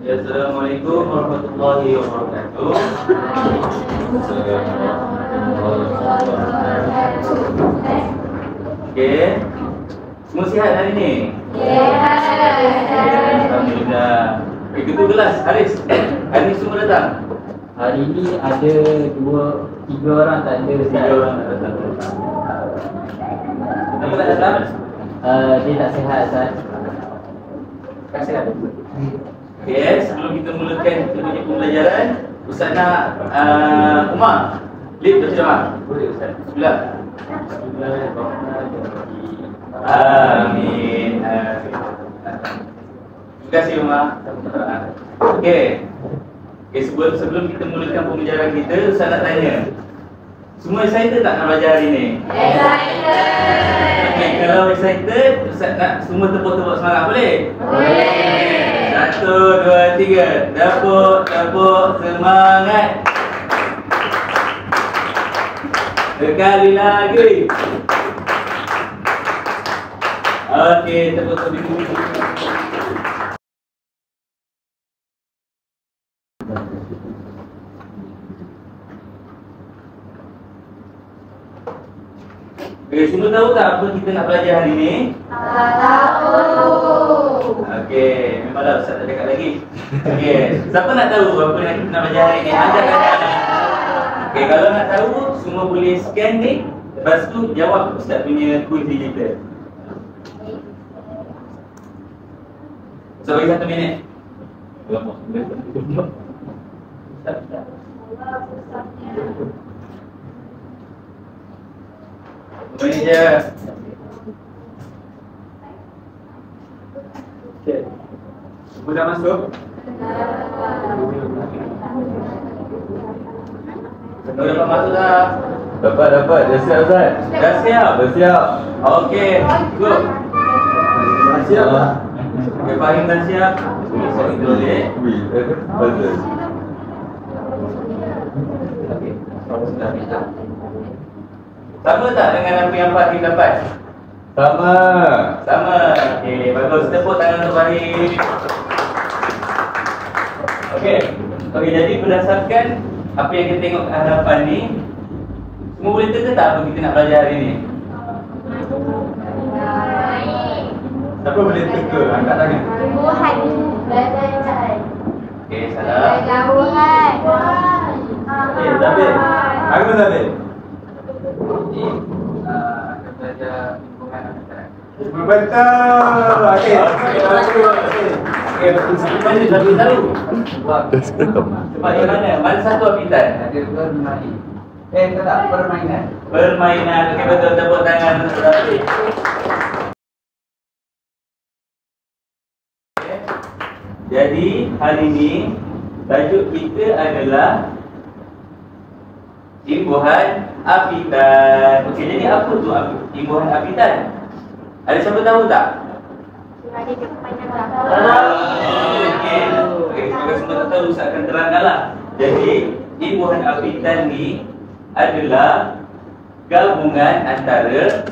Assalamualaikum warahmatullahi wabarakatuh. Okey. Semua sihat hari ni? Sihat. Alhamdulillah. Okey, ketua kelas Haris. Hari ni semua datang? Hari ni ada 3 orang tak ada. 3 orang tak datang. Kenapa tak datang? Dia tak sihat, Ustaz. Tak sihat. Okey, sebelum kita mulakan kita punya pembelajaran, Ustaz nak Umar lead berceramah. Boleh Ustaz? Bismillah. Amin. Terima kasih Umar. Okey. Okey, sebelum kita mulakan pembelajaran kita, Ustaz nak tanya. Semua excited tak nak belajar hari ni? Excited. Okey, kalau excited, Ustaz nak semua tepuk-tepuk semangat, boleh? Boleh. 1, 2, 3. Tepuk semangat. Sekali lagi. Okey, tepuk. Okey, semua tahu tak apa kita nak belajar hari ni? Tak tahu. Okey, memanglah Ustaz tak dekat lagi. Okey, siapa nak tahu apa yang kita nak belajar hari ni? Angkat tangan. Okey, kalau nak tahu, semua boleh scan ni. Lepas tu jawab Ustaz punya quiz kita. Ustaz bagi 1 minit. Ustaz. Minit je. Okey. Semua dah masuk? Semua dapat masuk dah? Dapat. Dah siap Ustaz? Dah siap? Dah siap. Okey, go. Dah siap lah. Okey, Fahim dah siap. Siap itu boleh. Wih, betul. Okey, sudah bisa. Sama tak dengan apa yang Fahim dapat? Sama. Okey, bagus. Tepuk tangan untuk Fahim. Okey, jadi berdasarkan apa yang kita tengok hadapan ni, semua boleh teka tak apa kita nak belajar hari ni? Siapa boleh teka? Angkat tangan. Tumbuhan. Belajar. Okey, salah. Jauhan. Zabir. Aku Zabir. Ni akan belajar lingkungan habitat. Betul. Okey. Okey, betul. Sebab ni Zabir tahu. Sebab di mana? Mana satu habitat? Ada bermain. Tak permainan. Permainan. Okey, betul. Tepuk tangan untuk Zabir. Jadi hari ni tajuk kita adalah imbuhan habitat. Okey, jadi apa tu imbuhan habitat? Ada siapa tahu tak? Ada permainan Okey, semoga semua tak tahu, Ustaz akan terangkanlah. Jadi imbuhan habitat ni adalah gabungan antara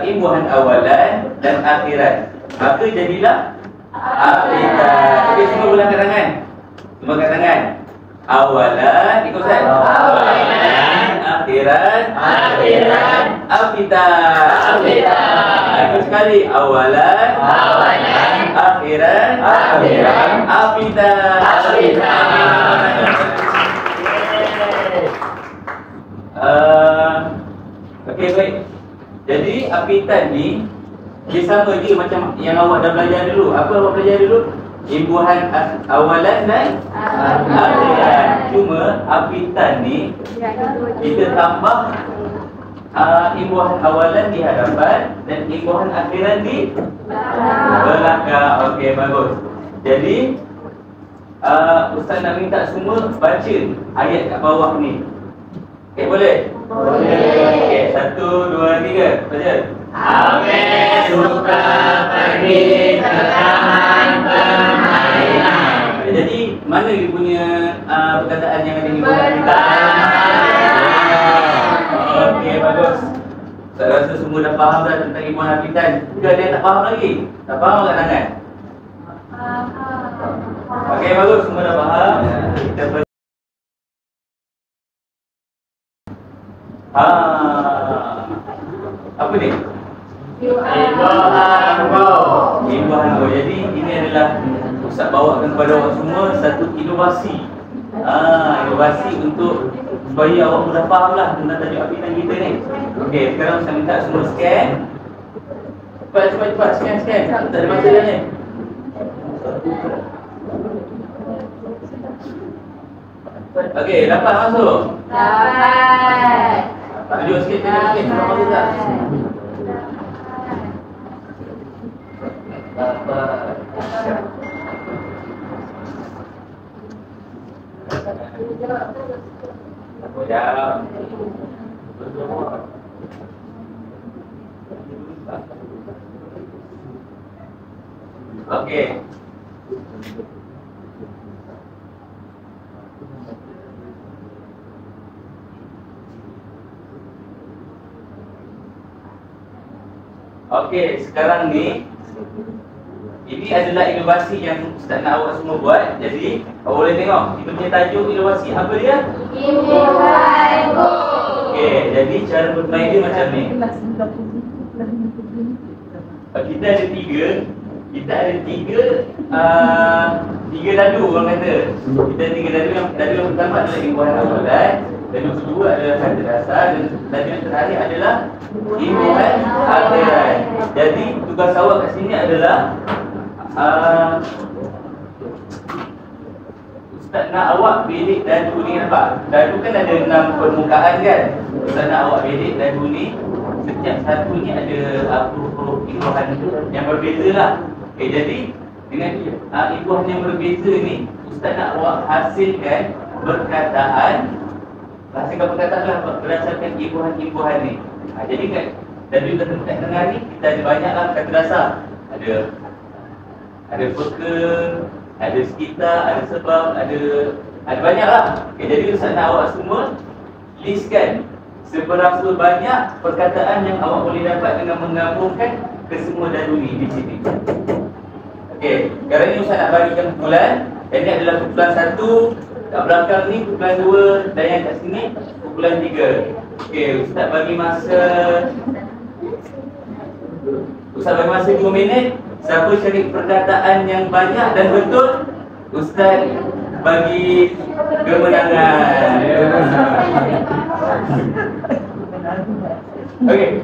imbuhan awalan dan akhirat. Maka jadilah habitat. Okey, semua boleh angkat tangan. Semua angkat tangan. Awalan, ikut Ustaz. Awalan, akhirat, habitat. Ikut sekali. Awalan, akhirat, habitat. Okey, baik. Jadi habitat ni dia sama je macam yang awak dah belajar dulu. Apa awak belajar dulu? Imbuhan awalan dan akhirat. Cuma habitat ni kita tambah imbuhan awalan di hadapan dan imbuhan akhirat di belakang. Okey, bagus. Jadi Ustaz nak minta semua baca ayat kat bawah ni. Okey, boleh? Okey, 1, 2, 3. Baca. Amin suka pergi ke taman permainan. Jadi mana dia punya perkataan yang ada di bawah kita? Okey, bagus. Saya rasa semua dah faham dah tentang imbuhan habitat. Jika ada yang tak faham lagi? Tak faham angkat tangan. Okey, bagus. Semua dah faham. Kita apa ni? Imbuhan go. Jadi ini adalah Ustaz bawakan kepada awak semua satu inovasi. Inovasi untuk supaya awak mudah faham lah tentang tajuk apitan kita ni. Okey, sekarang saya minta semua scan. Cepat scan. Tak ada masalah ni. Okey, dapat masuk? Dapat. Tunjuk sikit. Nampak masuk tak? Dapat. Sekejap. Okey. Okey, sekarang ni ini adalah inovasi yang Ustaz nak awak semua buat. Jadi, awak boleh tengok kita punya tajuk inovasi apa dia? Imbuhan go. Okey, jadi cara bermain dia macam ni. Kita ada tiga dadu orang kata. Kita ada tiga dadu yang pertama adalah imbuhan awalan, dadu kedua adalah kata dasar dan dadu yang terakhir adalah imbuhan akhiran. Jadi tugas awak kat sini adalah Ustaz nak awak bilik dadu ni, nampak? Dadu kan ada 6 permukaan kan? Ustaz nak awak bilik dadu ni, setiap satu ni ada huruf imbuhan yang berbeza lah. Okay, jadi dengan imbuhan yang berbeza ni, Ustaz nak awak hasilkan perkataan lah berdasarkan imbuhan ni. Jadi kan dadu kat tengah ni kita ada banyaklah kata dasar. Ada peka, ada sekitar, ada sebab, ada banyaklah. Okay, jadi Ustaz nak awak semua listkan seberapa banyak perkataan yang awak boleh dapat dengan menggabungkan kesemua dadu ni di sini. Okey, sekarang ni Ustaz nak bagikan kumpulan. Ini adalah kumpulan 1, kat belakang ni kumpulan 2 dan yang kat sini kumpulan 3. Okey, Ustaz bagi masa 2 minit. Siapa cari perkataan yang banyak dan betul, Ustaz bagi kemenangan. Okey.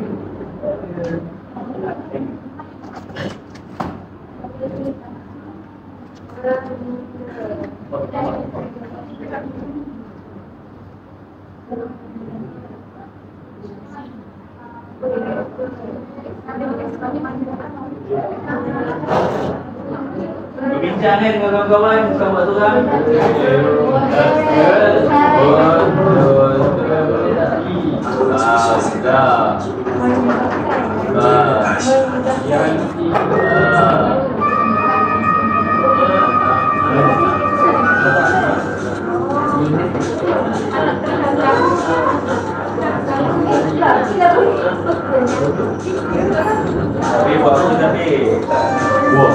Berbincang kan dengan kawan-kawan, bukan buat seorang. Tapi buat apa tapi? Wah.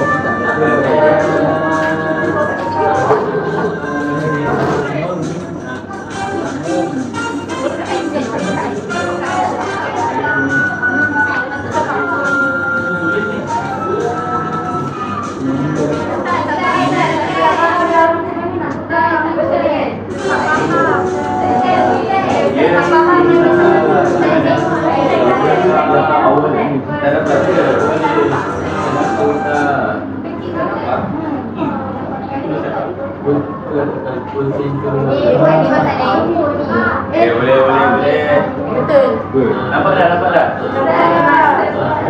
Boleh. Betul. Nampak dah.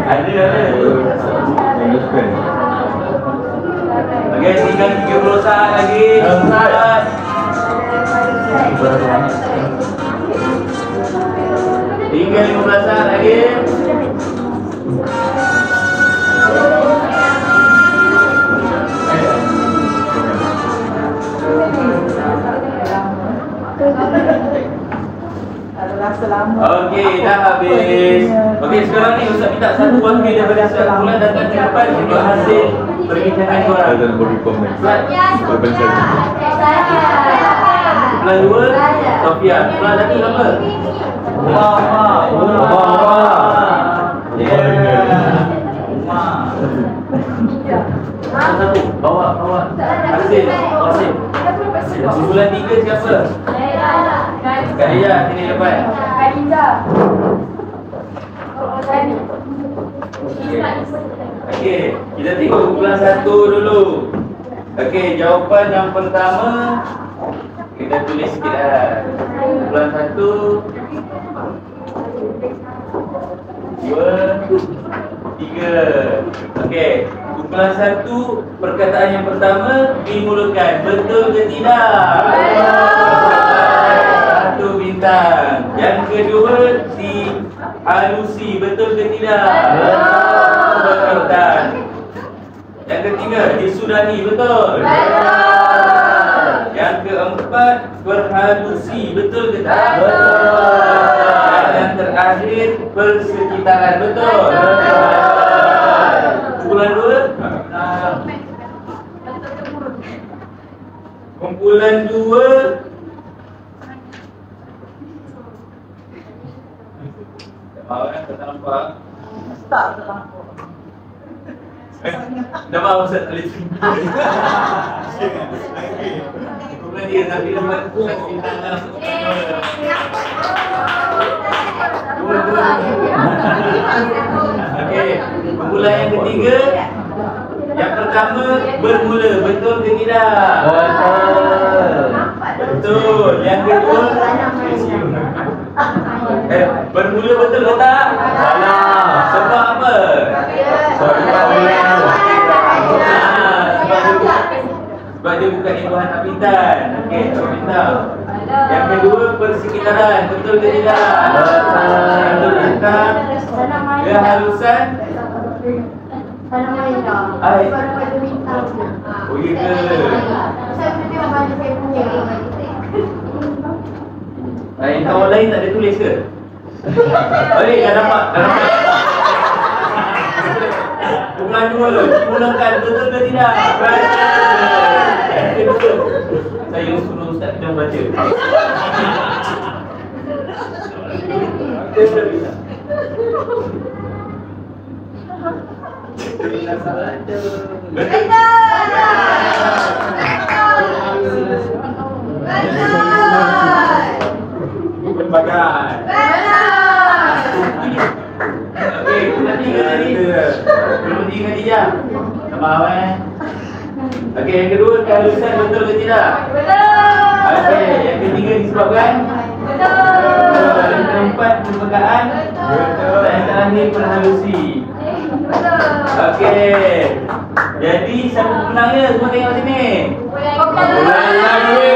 Ada. Okey, tinggal 30 saat lagi. Tinggal 15 saat lagi. Okey, dah habis. Okey, sekarang ni Ustaz minta satu wakil daripada Ustaz Mula datang ke depan untuk hasil perbincangan korang. Saya nak beri komen. Berbeza. Soalan 2, Sofia. Soalan 1 apa? Wah. Soalan 1, bawa. Hasil. Soalan 3 siapa? Kak Ria, sini depan. Okey, kita tengok kumpulan 1 dulu. Okey, jawapan yang pertama kita tulis sikit lah. Kumpulan 1 2 3. Okey, kumpulan 1 perkataan yang pertama dimulakan. Betul ke tidak? Betul. 1 bintang. Yang kedua dihalusi. Betul ke tidak? Betul. Yang ketiga disudahi. Betul? Yang keempat berhalusi. Betul ke tak? Dan yang terakhir persekitaran. Betul? Kumpulan 2 kumpulan 2 tak nampak. Dah mahu Ustaz tulis. Kumpulan dia tapi dapat bintang langsung. Okey, kumpulan yang ketiga. Yang pertama bermula. Betul ke tidak? Betul. Yang kedua bermula. Betul ke tak? Salah. Sebab apa? Sebab dia bukan imbuhan apitan. Okey, tak bintang. Yang kedua persekitaran. Betul ke tidak? Betul bintang. Kehalusan. Ai. Oh ya ke? Yang kawan lain tak ada tulis ke? Balik, dah nampak. Kumpulan 2 mulakan. Betul ke tidak? Betul. Saya suruh Ustaz kita baca. Berbagai. Okey, kumpulan 3 tadi. Belum 3 dia. Tak faham Okey, yang kedua kehalusan. Betul ke tidak? Okey, yang ketiga disebabkan? Yang keempat perbekaan? Dan yang terakhir perhalusi. Okey. Jadi siapa pemenangnya? Semua tengok sini. Kumpulan lagi.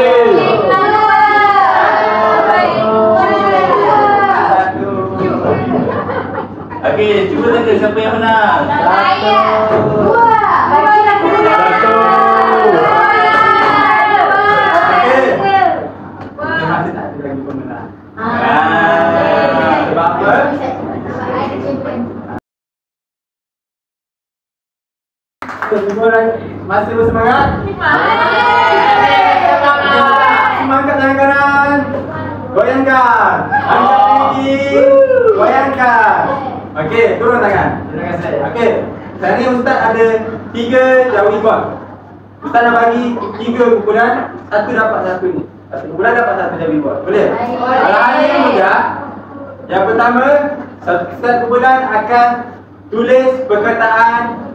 Okey, cuba tengok siapa yang menang. Sebab apa? Masih bersemangat? Semangat tangan kanan. Goyangkan. Angkat tinggi. Goyangkan. Okey, turun tangan. Terima kasih. Okey, sekarang ni Ustaz ada 3 jawapan. Ustaz nak bagi 3 kumpulan. Satu dapat satu ni. Satu kumpulan dapat satu jawapan. Boleh? Kalau ni mudah. Yang pertama, setiap kumpulan akan tulis perkataan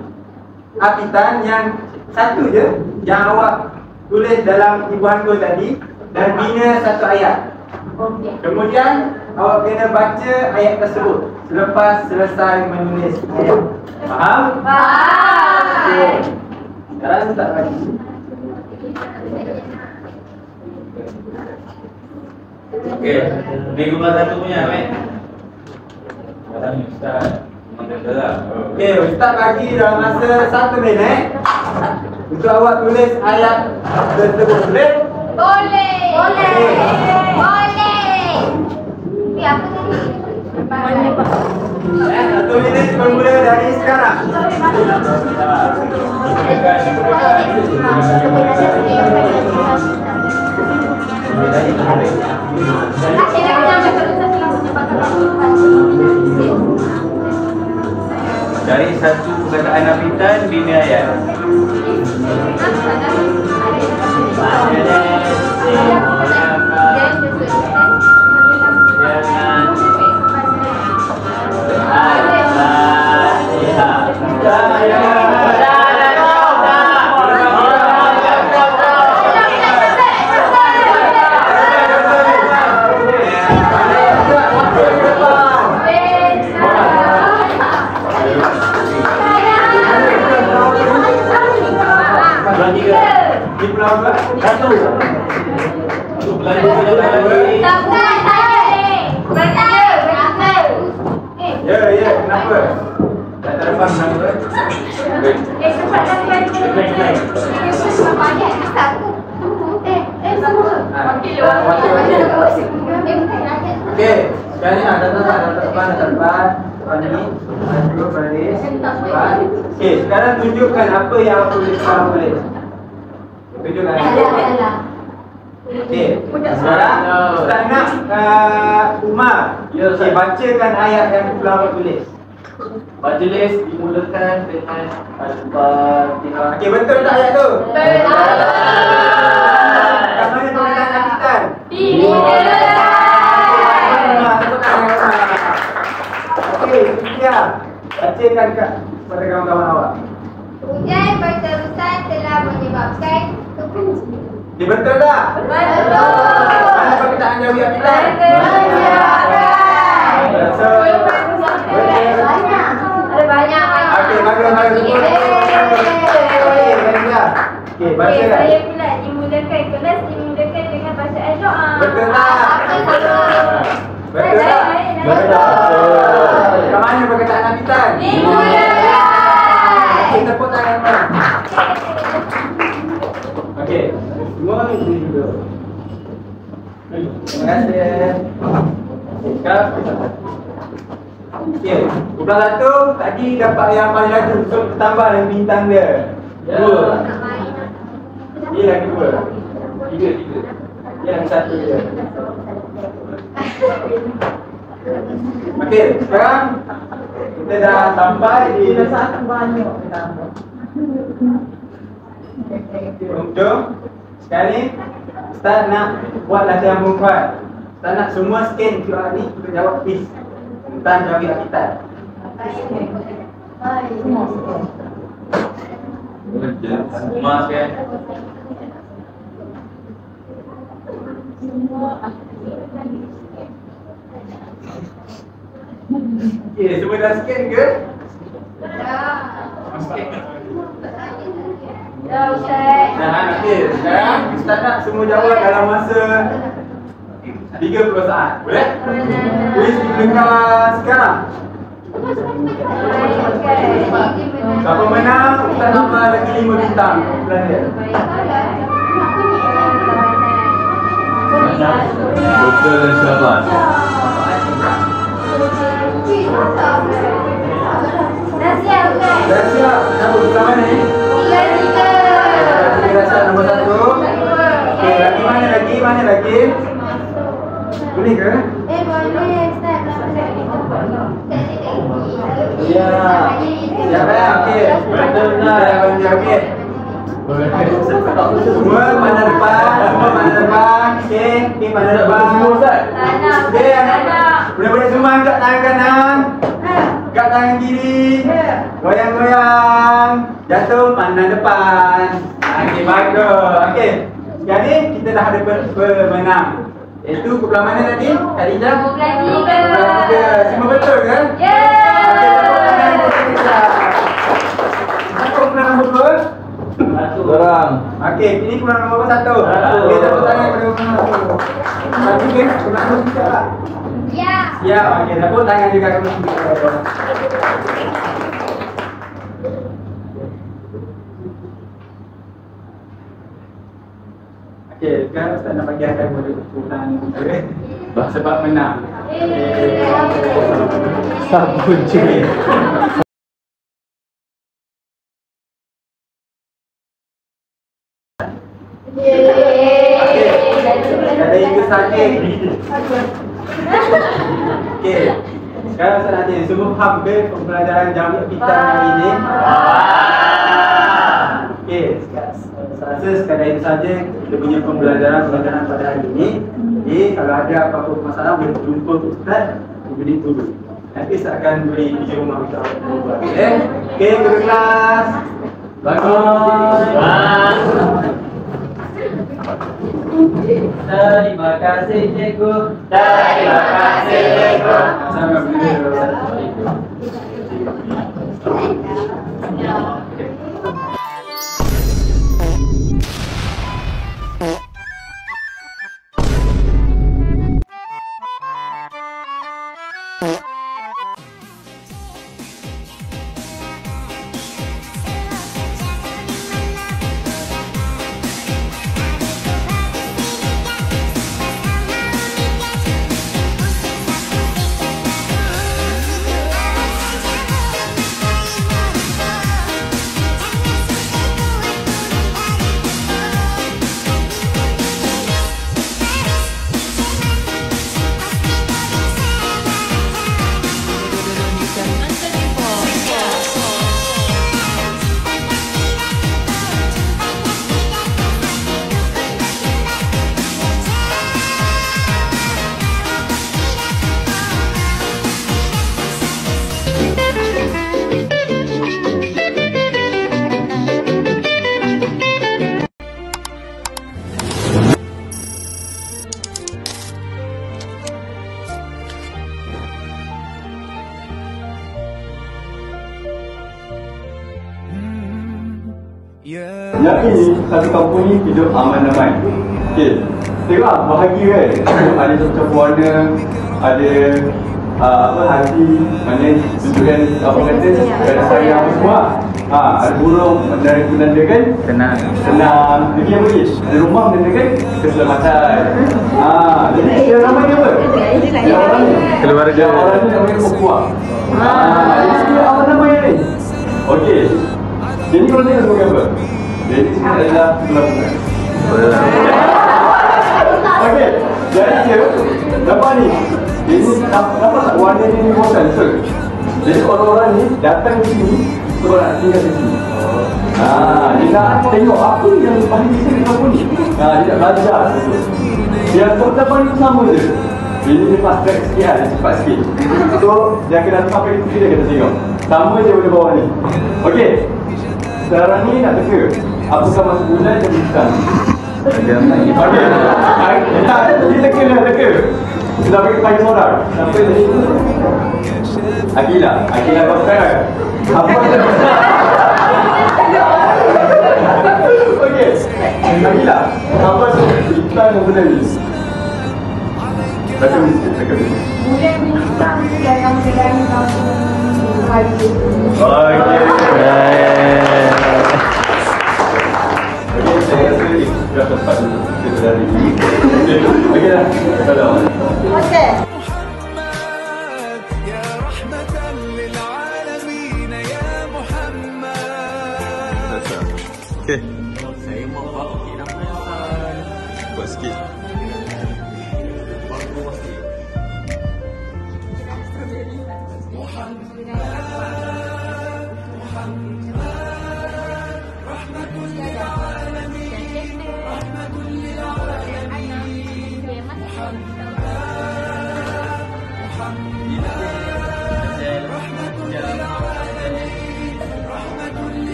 apitan yang satu je yang awak tulis dalam ibu hangul tadi dan bina satu ayat. Kemudian awak kena baca ayat tersebut selepas selesai menulis ayat. Faham? Faham. Okey. Sekarang tak lagi. Okey, ni guna satu punya, Mek. Sekarang ni Ustaz mendengar. Okey, Ustaz bagi dalam masa 1 minit untuk awak tulis ayat tersebut. Boleh? Boleh. Boleh. Boleh. Apa tadi? 1 minit bermula dari sekarang. Dari satu perkataan hafitan bina ayat. Ya, kenapa? Tak terbang kenapa? Okey, sekarang ni ada depan. Depan ni, dua baris. Okey, sekarang tunjukkan apa yang aku boleh. Tunjukkan. Okey, sekarang Ustaz nak Umar. Okey, bacakan ayat yang Pulau tulis. Majlis dimulakan dengan Al-Fatihah. Okey, betul tak ayat tu? Kat mana perkataan hafitan? Okey, Tia, bacakan kepada kawan-kawan awak. Hujan berterusan telah menyebabkan kepuncian. Okey, betul tak? Mana perkataan Jawi hafitan? Ada banyak. Okey, bagus. Okey, bacakan. Saya pula dimulakan kelas dimulakan dengan bacaan doa. Betul tak? Betul tak? Kat mana perkataan hafitan? Okey, tepuk tangan orang. Okey, semua ni dulu. Terima kasih. Sekarang okey, kumpulan satu tadi dapat yang paling laju, so tambah dengan bintang dia. Dua. Ni lagi dua. Tiga. Yang satu dia. Okey, sekarang kita dah sampai di penghujung. Sekarang ni Ustaz nak buat latihan perempuan. Ustaz nak semua scan QR ni untuk jawab quiz tentang Jawi hafitan. Semua kan. Okey, semua dah scan ke? Dah Ustaz. Dah, okey. Sekarang Ustaz nak semua jawab dalam masa 30 saat. Boleh? Kuis dimulakan sekarang. Siapa menang, Ustaz tambah lagi 5 bintang. Bulan dia. Betul dan sabar. Dah siap Ustaz. Dah siap? Siapa bersama ni? Tiga. Dah siap nombor 1. Okey, mana lagi? Boleh ke? Boleh Ustaz. Ya. Siap ya? Okey. Betul tak? Okey. Semua mana depan. Okey, mana depan. Okey, boleh semua angkat tangan kanan. Angkat tangan kiri. Goyang-goyang. Jatuh pandang depan. Okey, bagus. Okey. Sekarang ni kita dah ada pemenang. Itu kumpulan mana tadi? Khadijah? Kumpulan 3. Semua betul ke? Ya. Okey, tepuk tangan untuk Khadijah. Siapa kumpulan nombor 2? Orang. Okey, ini kumpulan nombor 1. Okey, tepuk tangan kepada kumpulan nombor 1. Satu ke? Kumpulan nombor 3 lah. Ya. Siap, okey, tepuk tangan juga kepada kumpulan nombor 3. Okey, sekarang Ustaz nak bagi hadiah kepada kumpulan nombor 3 sebab menang. Sabun cuy. Ada Inggeris saja. Okey. Sekarang saya nak tanya, semua faham ke pembelajaran jamu kita hari ini? Okey, saya rasa sekadar itu saja kita punya pembelajaran pada hari ini. Jadi kalau ada apa-apa masalah boleh jumpa Ustaz di dulu. Nanti saya akan beri video rumah kita. Okey, guru kelas. Bagus. Terima kasih cikgu. Terima kasih cikgu. Sama beliau. Yang ini, satu kampung ni hidup aman-aman. Okey, tengok lah, bahagia kan. Ada macam warna, ada hati, mana tunjukkan apa kata, ada sayang semua. Ada burung menanda kan tenang. Lagi apa lagi? Ada rumah menandakan keselamatan. Jadi yang ramai apa? Yang orang keluarga. Yang orang ni namanya Pokua. Jadi semua aman-aman ni. Okey. Jadi kalau tengok semua gambar. Jadi sini adalah pelabuhan. Okey, jadi dia nampak ni. Ini nampak tak warna ni bosan betul. Jadi orang-orang ni datang ke sini sebab nak tinggal di sini. Dia nak tengok apa yang paling bisa di kampung ni. Dia nak belajar betul. Yang tempat ni sama je. Ini dia fast track sikit lah, cepat sikit. So, dia akan datang sampai ke sini kita tengok. Sama je pada bawah ni. Okey. Sekarang ni nak teka. Apakah masa bulan dan bintang? Okey. Kita teka. Sudah bagi seorang. Siapa tadi? Akila kau sekarang. Apa yang okey. Akila, apa bintang yang benar ni? Teka mesti. Bulan bintang dalam segala kampung hari. Okey, saya rasa ni dah tepat kita dari ni. Okey dah. Okey. Okey. Saya mau buat okey nama buat sikit.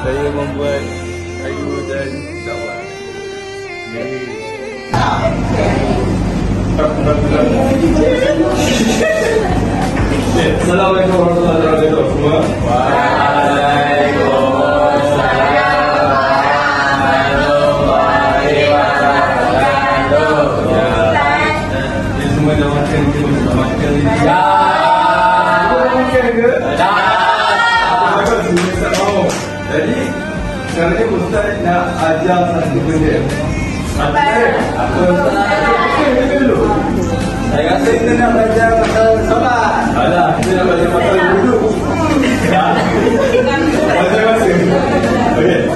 Saya membuat kayu dan dakwah. Assalamualaikum warahmatullahi wabarakatuh semua. Jadi semua dah makan ke? Makan ke? Dah. Bagus. Jadi sekarang ni Ustaz nak ajar satu benda. Apa Ustaz? Dulu. Saya rasa kita nak belajar pasal sabar. Alah, kita nak belajar pasal dulu. Masa-masa. Okey.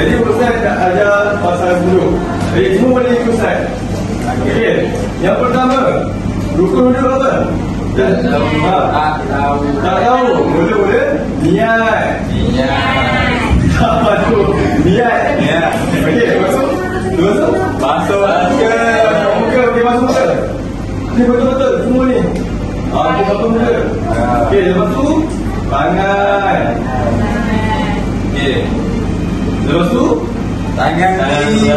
Jadi Ustaz nak ajar pasal dulu. Jadi semua boleh ikut Ustaz. Okey. Yang pertama, rukun dulu apa? Tak tahu. Mula-mula niat. Apa tu? Niat. Okey, masuk. Masuk ke muka. Okey, masuk muka. Ni betul-betul semua ni. Okey, masuk muka. Okey, lepas tu tangan. Okey. Lepas tu tangan kiri.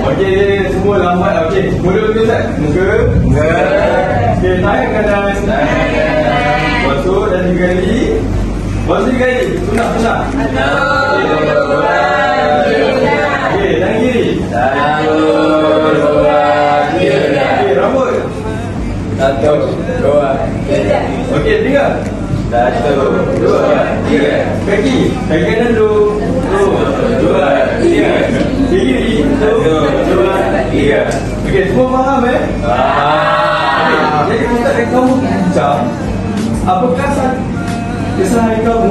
Okey, semua lambat. Okey, mula dulu Ustaz. Muka. Okey, tangan kanan. Masuk dan 3 kali. Masuk 3 kali. Sunat. Okey, tangan kiri. Okey, rambut. 1, 2, 3. Okey, 3. 1, 2, 3. Kaki kanan dulu. 1, 2, 3. Kiri. 1, 2, 3. Okey, semua faham Faham. Jadi Ustaz dan kamu bincang, apakah kesalahan kamu?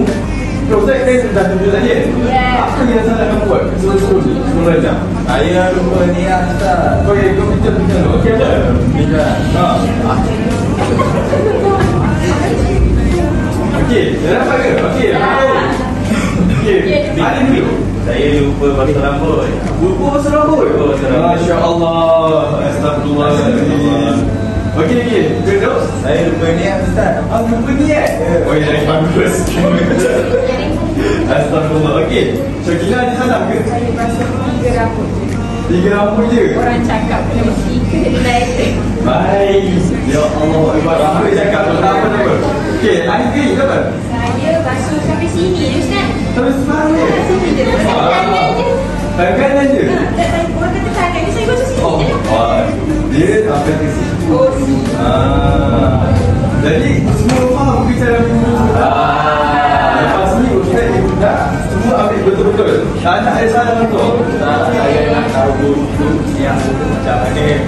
Ustaz kan dah tunjuk tadi kan? Apa yang salah kamu buat sebelum ni? Sebelum belajar? Saya lupa niat Ustaz. Okey, kau bincang dulu. Okey apa? Bincang. Okey, dah dapat ke? Okey, okey. Ada dulu. Saya lupa pasal rambut. Lupa pasal rambut? Masya Allah. Astagfirullahaladzim. Okey. Terus? Saya lupa niat Ustaz. Lupa niat? Oh ya, bagus. Astagfirullah. Okey. Syakila ada salam ke? Saya pasal 3 rambut. 3 rambut je? Orang cakap kena mesti ke Baik. Ya Allah. Rambut cakap apa nama? Okey, air kering ke apa? Saya basuh sampai sini je Ustaz. Sampai sekarang ni? Sini je. Tangan je. Tangan je? Orang kata tangan je. Saya basuh sini je. Dia sampai ke sini. Oh, sini. Jadi semua faham bicara dulu. Lepas ni Ustaz dah semua ambil betul-betul. Tak nak ada salah betul. Saya nak tahu dulu yang macam ni.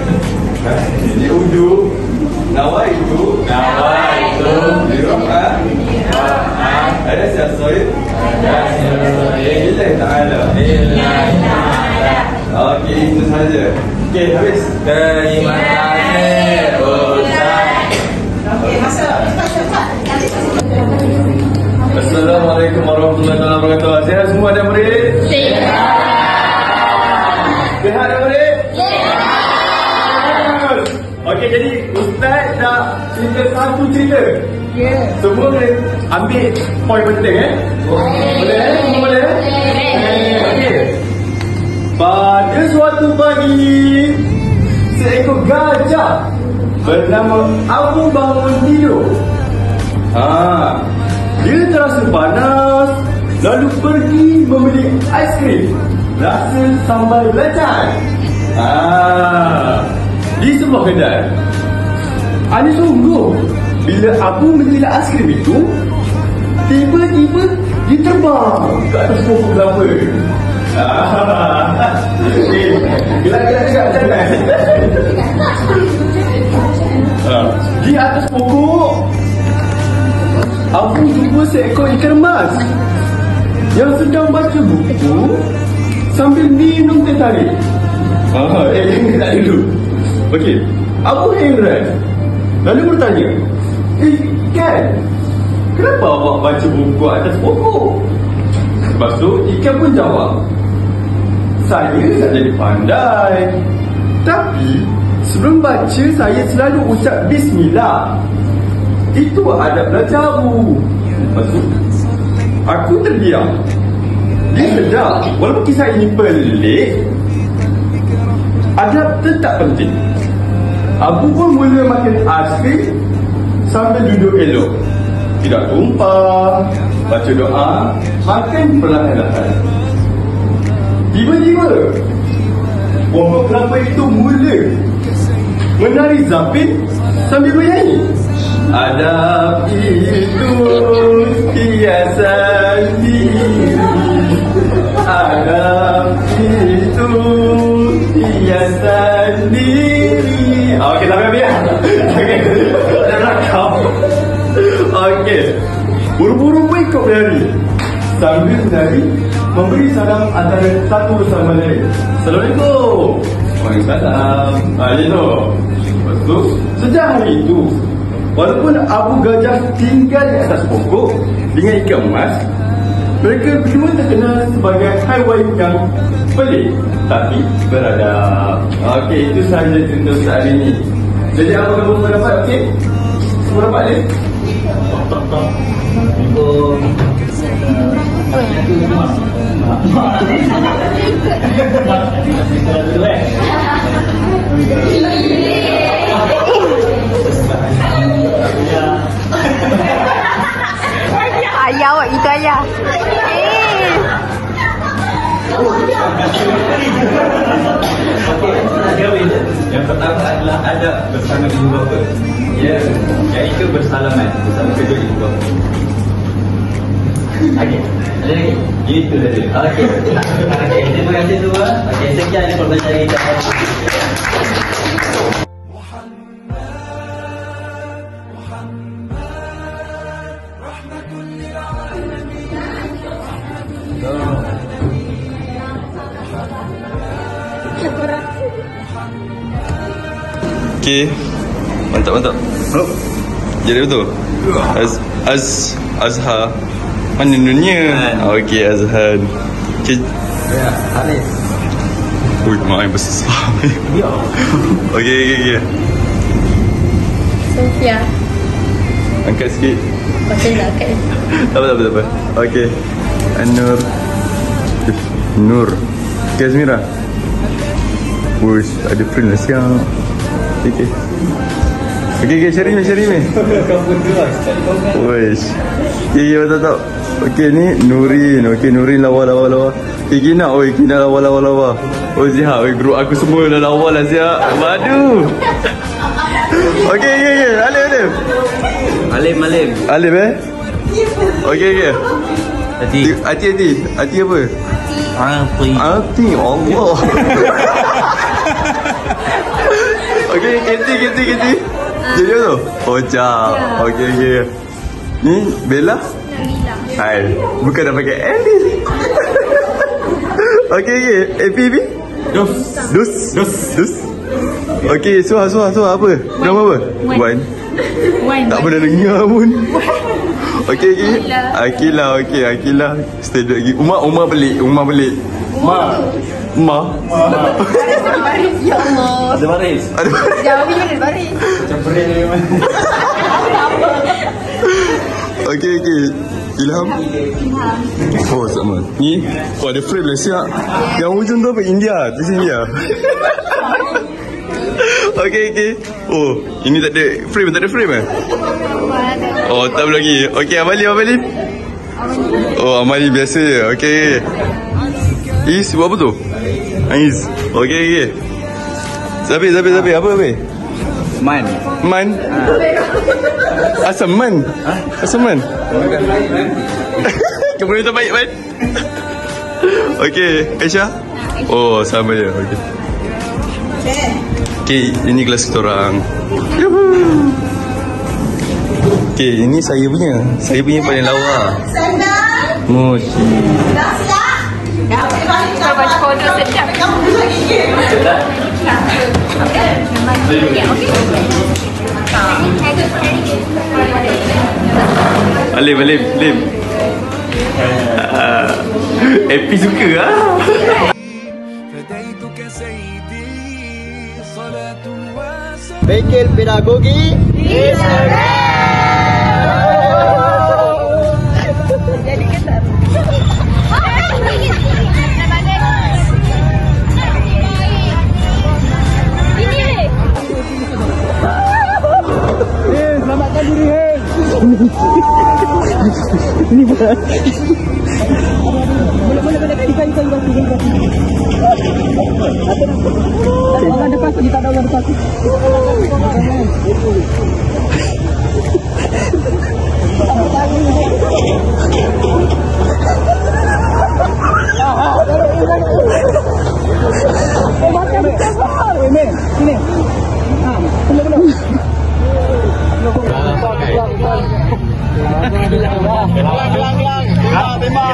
Jadi ujung nawaitu liro'ah ada siasoi lillahi ta'ala. Okey, itu saja. Okey, habis. Terima kasih Ustaz. Okey, masuk. Assalamualaikum warahmatullahi wabarakatuh. Sihat semua ada murid? Sihat ada murid? Okey, jadi Ustaz dah cerita satu cerita. Semua boleh ambil poin penting Boleh? Semua boleh? Okey. Pada suatu pagi, seekor gajah bernama Abu bangun tidur. Dia terasa panas, lalu pergi membeli aiskrim rasa sambal belacan di sebuah kedai. Ada sungguh, bila Abu menjelat aiskrim itu, tiba-tiba dia terbang ke atas pokok kelapa. Gelak-gelak juga macam mana? Di atas pokok, Abu jumpa seekor ikan emas yang sedang baca buku sambil minum teh tarik. Tak dulu. Okey, Abu heran lalu bertanya, ikan, kenapa awak baca buku atas pokok? Lepas tu ikan pun jawab, saya nak jadi pandai, tapi sebelum baca saya selalu ucap bismillah. Itu adab belajarmu. Lepas tu aku terdiam. Dia sedar walaupun kisah ini pelik, adab tetap penting. Abu pun mula makan aiskrim sambil duduk elok, tidak tumpah, baca doa, makan perlahan-lahan. Tiba-tiba pokok kelapa itu mula menari zapin sambil bernyanyi. Adab itu hiasan diri. Adab itu hiasan diri. Okey, tak habis. Okey. Ada rakam. Okey. Buru-buru pun ikut berlari. Sambil menari, memberi salam antara satu sama lain. Assalamualaikum. Waalaikumsalam. Itu. Lepas tu, sejak hari itu, walaupun Abu Gajah tinggal di atas pokok dengan ikan emas, mereka berdua terkenal sebagai haiwan yang pelik tapi beradab. Okey, itu sahaja cerita untuk hari ini. Jadi apa kamu semua dapat? Okey? Semua dapat ni? Ayah awak, itu ayah. Yang pertama adalah adab bersama ibu bapa. Ya, iaitu bersalaman bersama kedua ibu bapa. Okey, ada lagi? Itu saja. Okey. Okey, terima kasih semua. Okey, sekian perbincangan kita. Okey. Mantap. Jadi betul. Azhar. Mana dunia? Okey, Azhan. Okey. Ya, Halis. Ui, mak yang besar. Ya. Okey. Sofia. Angkat sikit. Pasal nak angkat. Tak apa. Okey. Nur. Nur. Kazmira. Wush, ada print lah siang. Okey, Syarimi. Wush. Okey, betul. Okey, ni Nurin. Okey, Nurin lawa. Okey, Kina. Oi, Kina lawa. Oh, Ziha. Oi, group aku semua dah lawa lah, Ziha. Waduh. Okey. Alim. Alim, Okey. Hati apa? Hati. Allah. Okey, Keti. Jadi tu? Hojah. Okey. Ni Bella? Hai. Bukan dah pakai Alice. Okey. APB? Dus. Okey, suah apa? Nama apa? Wan. Tak pernah dengar pun. Okey. Akilah. Stay duduk lagi. Umar pelik. Ma. Ya Allah. Ada baris. Jauh ni ada baris. Campurin ni memang. Okey. Ilham. Oh, sama. Ni, ada frame lah siap. Yang hujung tu apa? India. Di sini ya. Okey. Oh, ini tak ada frame eh? Oh, tak ada lagi. Okey, Amali. Oh, Amali biasa je. Okey. Is, buat apa tu? Is. Okey. Zabi. Apa? Man. Asam man. Kemudian tak baik, Man. Okey, Aisyah. Oh, sama je. Okey, ini kelas kita orang. Okey, ini saya punya paling lawa. Moshi. Kita baca kode sedap. Alim. Happy suka ah. Bengkel Pedagogi Jadi kata. selamatkan diri, Ini boleh. Boleh. Ikan. Orang depan aku, dia tak ada orang depan aku.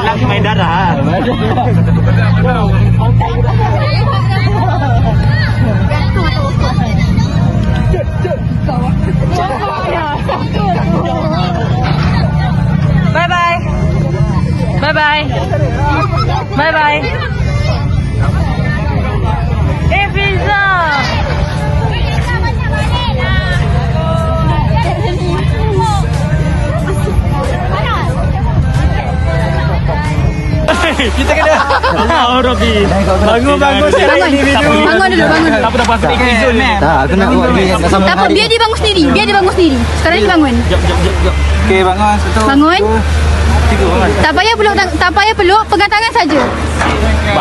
Gelang main darah. Bye bye. Bye bye. Bye bye. Fiza. Kita kena. Oh Robi. Bangun. Bangun dulu. Tak apa dah pasal izun ni. Tak, aku nak buat dia nak sama. Tak apa, biar dia bangun sendiri. Sekarang dia bangun. Jom. Okey, bangun. Satu. Bangun. Tiga bangun. Tak payah peluk, pegang tangan saja.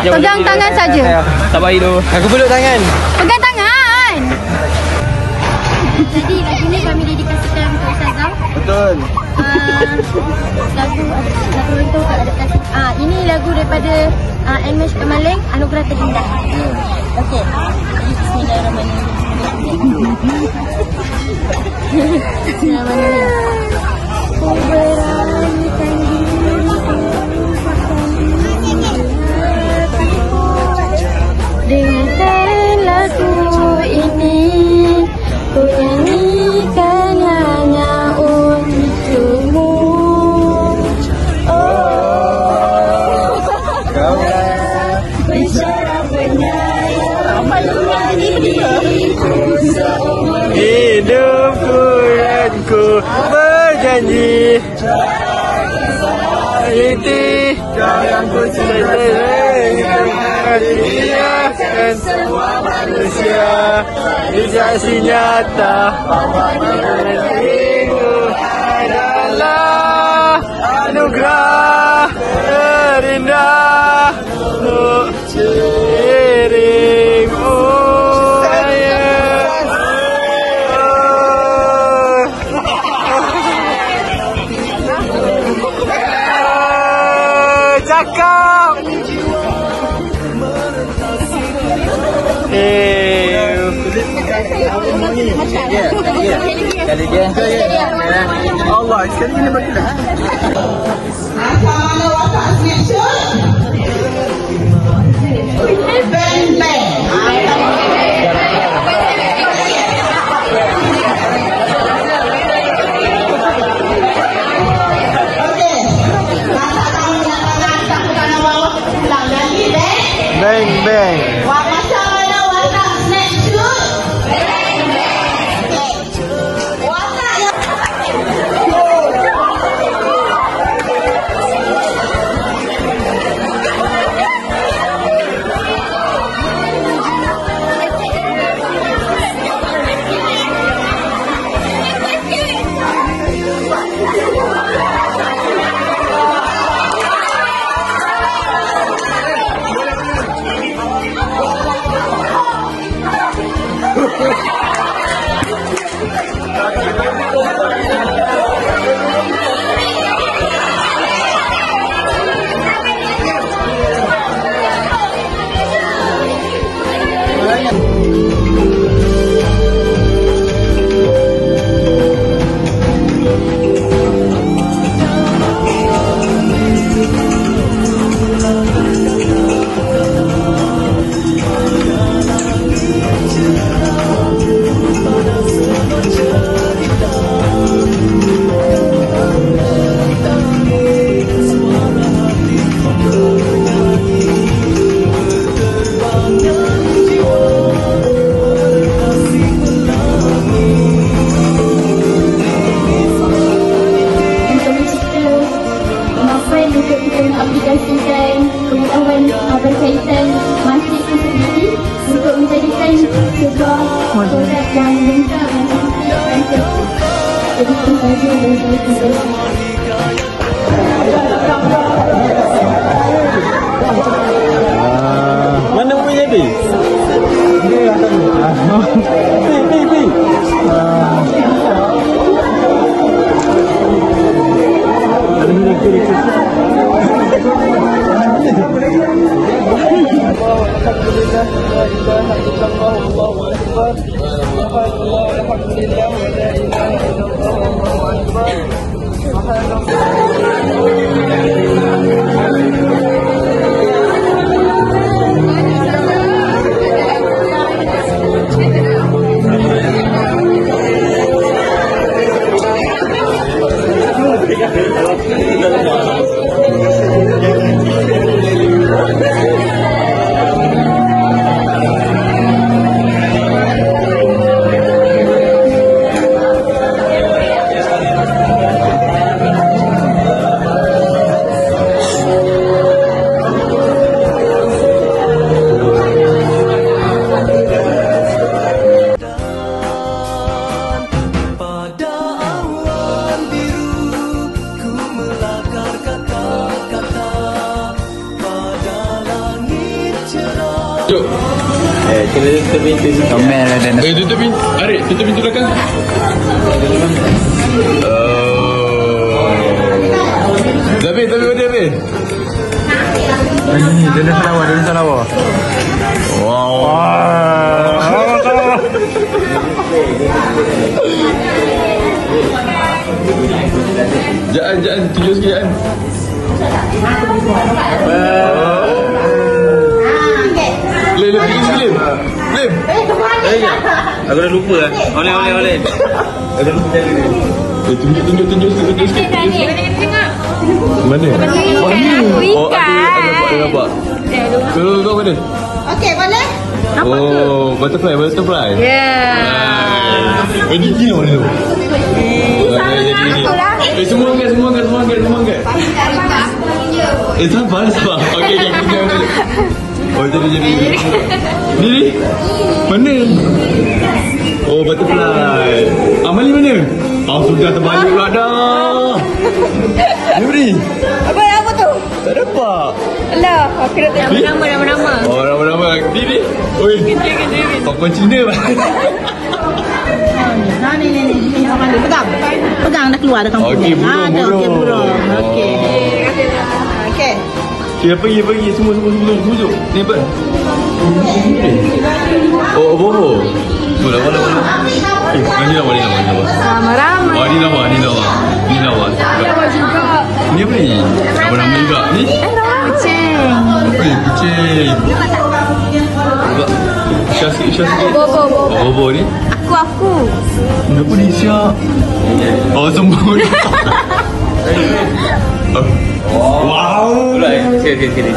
Pegang tangan saja. Sabar tu. Aku peluk tangan. Pegang tangan. Jadi lagu ni kami dedikasikan untuk Ustazah. Betul. Lagu itu adaptasi. Ini lagu daripada Anmesh Kemaling, Anugerah Terindah. Okey. Bismillahirrahmanirrahim. Ku beranikan diri dengan lagu ini, ku nyanyikan hanya untukmu. Hidupku dan ku berjanji Inti yang ku sediakan semua manusia Disaksi nyata diriku adalah anugerah terindah untuk dirimu. Cakap. Allah, sekali ini berkena. Bang bang. berkaitan masjid itu sendiri untuk menjadikan sebuah produk yang lengkap dan cantik. Jadi itu saja dari saya. Pi. Dia yang tadi. Pi. Kena tutup pintu sikit. Comel ada nasi. Tutup pintu. Arik, tutup pintu belakang. Zabin mana Zabin? Ini dia dah lawa. Wow. Jangan tunjuk sikit Jan. Lem, pergi sikit Lem. Aku dah lupa lah. Oleh. Aku dah lupa jaga dia. Tunjuk sikit. Mana? Oh, ada nampak. Kau mana? Okey, boleh? Oh, butterfly. Yeah. Ini gila ni tu. Semua angkat. Sabar. Okey, kita. Oh, jadi. Ni. Mana? Oh, butterfly. Amali mana? Sudah terbalik pula dah. Ni. Apa tu? Tak dapat. Alah, aku dah tengok nama. Oh, nama-nama. Ni. Oi. Popcorn Cina. Ni. Pegang dah keluar dah kampung. Okey, burung. Okey. Okey. Kita pergi semua jom. Ni apa? Oh, boho. Tu lah. Ni nama. Ramai-ramai. Oh, ni nama. Ni apa ni? Nama juga. Ni? Kucing. Isya sikit. Bobo ni? Aku. Kenapa ni Isya? Oh, sembun. Wow. Sini.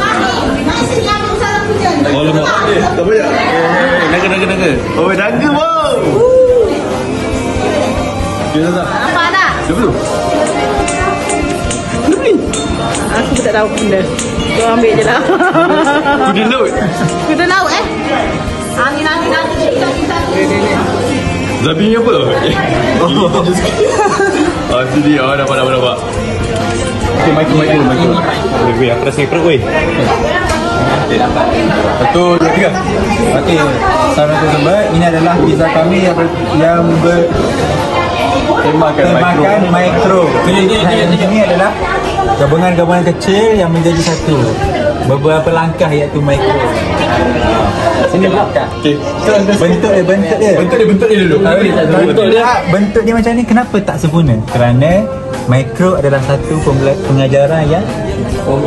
Oh, lemak. Tak payah. Naga. Oh, naga wow. Kita tak. Apa dah? Siapa tu? Aku tak tahu benda. Kau ambil je lah. Kuda laut Angin. Zabi ni apa? Sini. Dapat. Okay, micro. Weh, aku rasa perut weh. Satu, dua, tiga. Okey, sahabat tersebut, ini adalah pizza kami yang temakan mikro. Ini adalah gabungan kecil yang menjadi satu. Beberapa langkah iaitu mikro. Sini pula. Okey. Bentuk dia. Bentuk dia dulu. Bentuk dia macam ni kenapa tak sempurna? Kerana mikro adalah satu pengajaran yang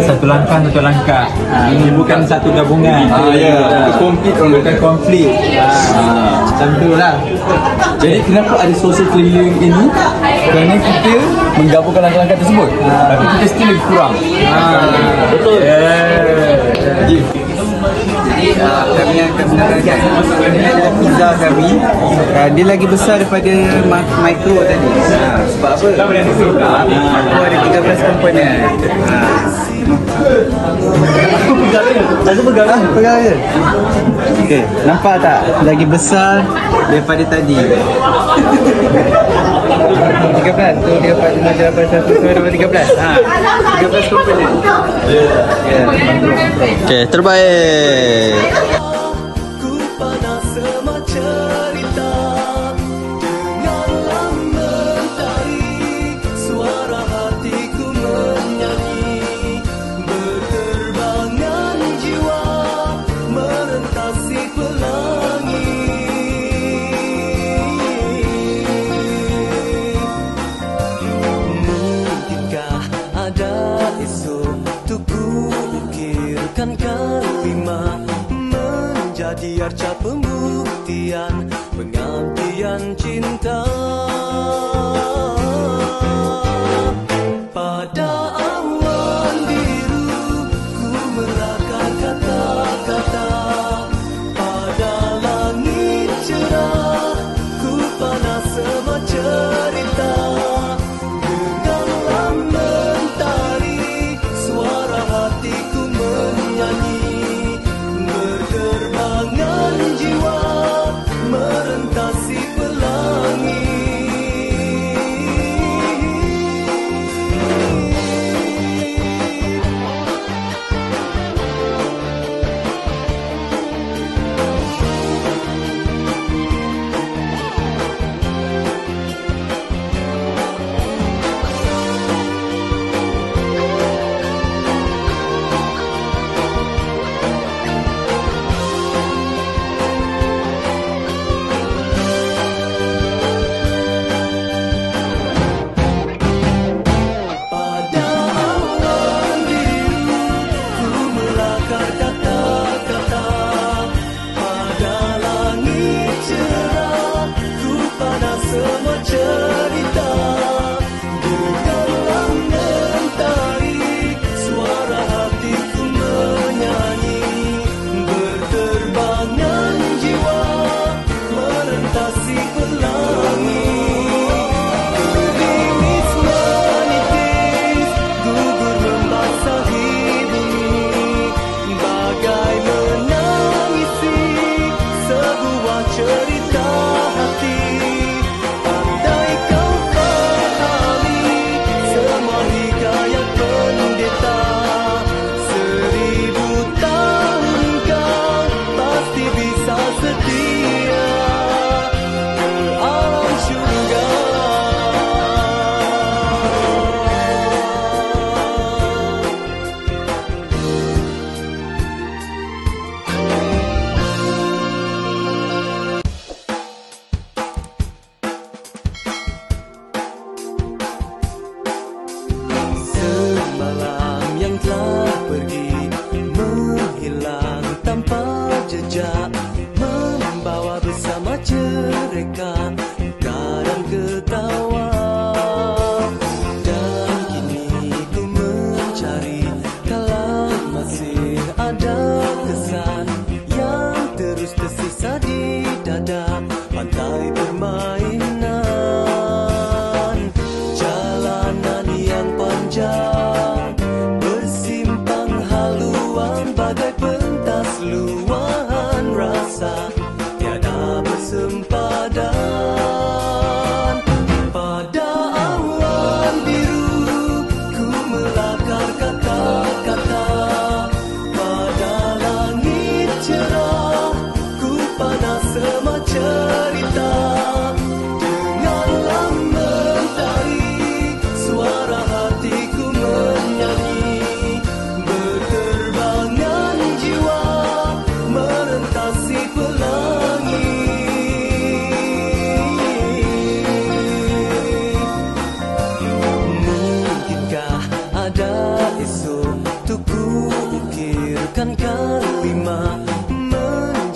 satu langkah. Ini bukan satu gabungan. Bukan konflik. Macam tu lah. Jadi kenapa ada social cleaning ini? Kerana kita menggabungkan langkah-langkah tersebut. Tapi kita still lebih kurang. Betul. Kami akan menerangkan ini adalah pizza kami. Dia lagi besar daripada mikro tadi. Sebab apa? Aku ada 13 komponen. Aku pegang je. Okey, nampak tak? Lagi besar daripada tadi. 13 tu dia dapat 13. 13 komponen. Okay, terbaik. arca pembuktian pengabdian cinta. Pada awan biru ku melakar kata-kata, pada langit cerah ku panas semua cerita. Dengarlah mentari suara hatiku menyanyi, berterbangan jiwa merentasi pelangi.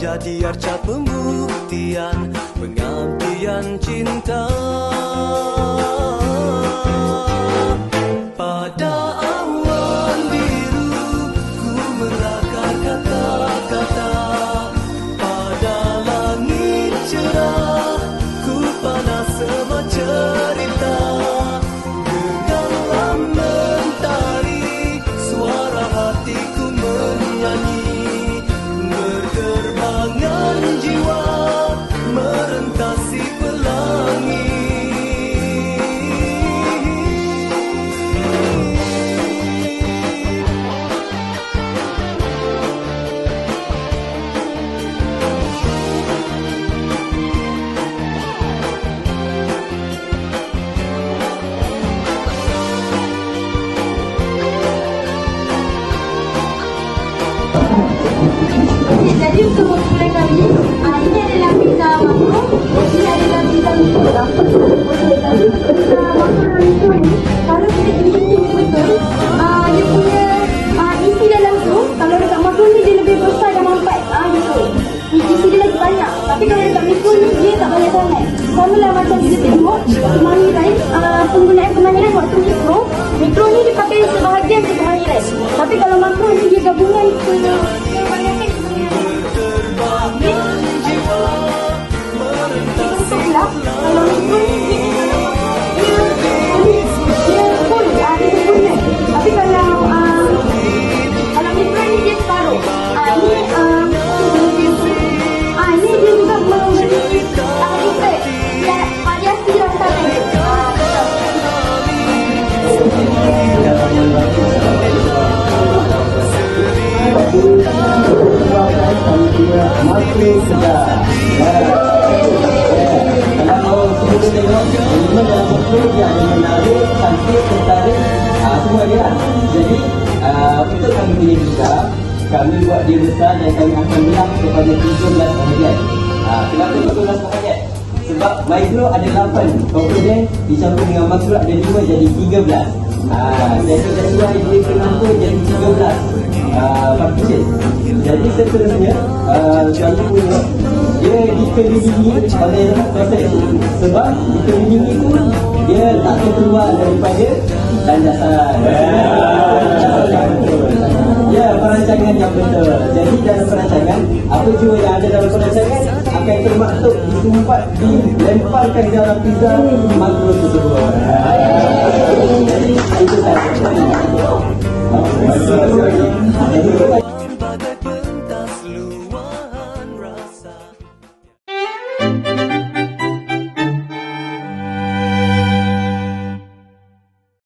Menjadi arca pembuktian pengabdian cinta. Pada awan biru ku melakar kata-kata, pada langit cerah ku panas semua cerita. Dengarlah mentari suara hatiku menyanyi, berterbangan jiwa merentasi pelangi. Jadi untuk memulai kali, ini adalah pizza makro, ini adalah pizza mikro. Okey, jadi pizza makro dan mikro ni, kalau kita teliti betul, dia punya isi dalam tu, kalau dekat makro ni dia lebih besar dan mampat gitu. Isi sama lah macam kita tengok kemahiran, penggunaan kemahiran waktu mikro. Mikro ni dipakai sebahagian kemahiran. Tapi kalau makro ni dia gabungan kebanyakan kemahiran. Contohlah, kalau mikro ni dia full, dia sempurna. Tapi kalau mikro ni dia separuh. Ini dia juga memberi efek variasi rancangan. Makin sedap. Kalau kita tengok, memang dalam makro dia ada menarik, cantik, tertarik, semua dia lah. Jadi, untuk kami punya juga, kami buat dia besar dan kami akan belah kepada 13 bahagian. Kenapa 13 bahagian? Sebab mikro ada 8 komponen dicampur dengan makro ada 5 jadi 13. Jadi dari why dia kenapa jadi 13 partition. Jadi seterusnya kami punya dia dikelilingi oleh proses. Sebab dikelilingi itu dia tak keluar daripada landasan. Ya, perancangan yang betul. Jadi dalam perancangan, apa jua yang ada dalam perancangan akan termaktub, disumpat, dilemparkan dalam pizza makro tersebut.